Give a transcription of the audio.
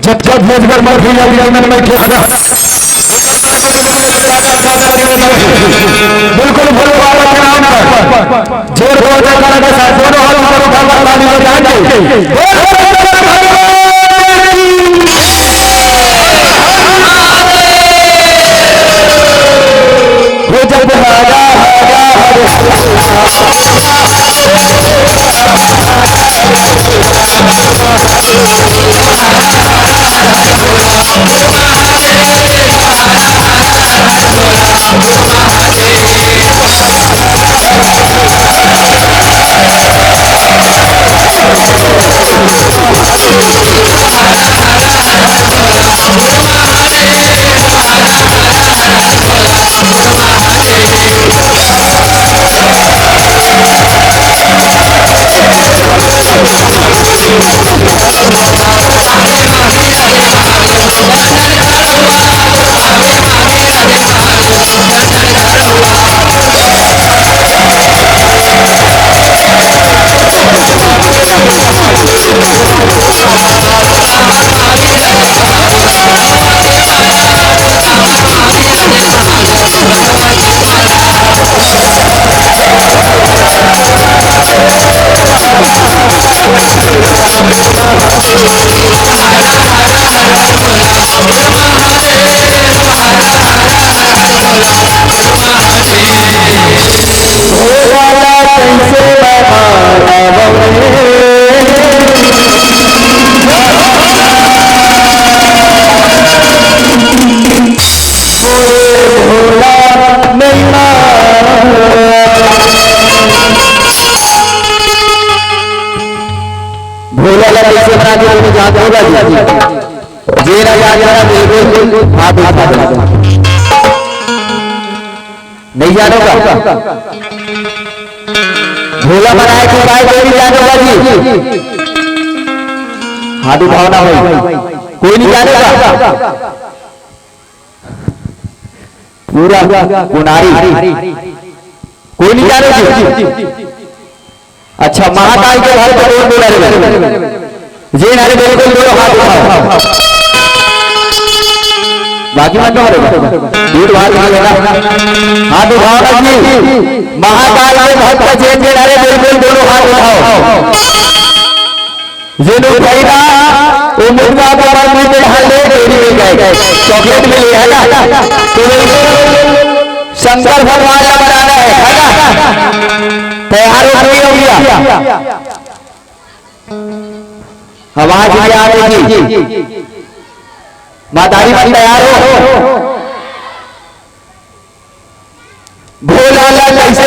जब जब भेजकर मर भी मैंने बैठे बिल्कुल भोले बाबा के नाम पर जोर जोर के साथ दोनों हाथ ऊपर उठाकर ताली बजाएंगे। वो जब राजा भोला कैसे बना के याद होगा जी ना याद करा बिल्कुल हाथ उठा दो नहीं याद होगा भोला बनाए के उपाय कोई नहीं याद होगा जी हाथ उठाओ ना भाई कोई नहीं याद होगा पूरा कुनारी कोई नहीं याद होगा। अच्छा महाकाल के घर पर बोल बोला जी नारे बिल्कुल बोलो हाथ उठाओ बाकी मत करो दूर बाहर लेना हाथ उठाओ जी महाकाल के भक्त जे जे नारे बिल्कुल बोलो हाथ उठाओ जे लोग कहेगा वो मुर्गा को बार में ढाल ले देरी मिल जाएगा चॉकलेट मिली है ना तो शंकर भगवान का बनाना है ना तैयार हो गया आवाज भी आ रही जी मातारी मन तैयार हो भोला कैसे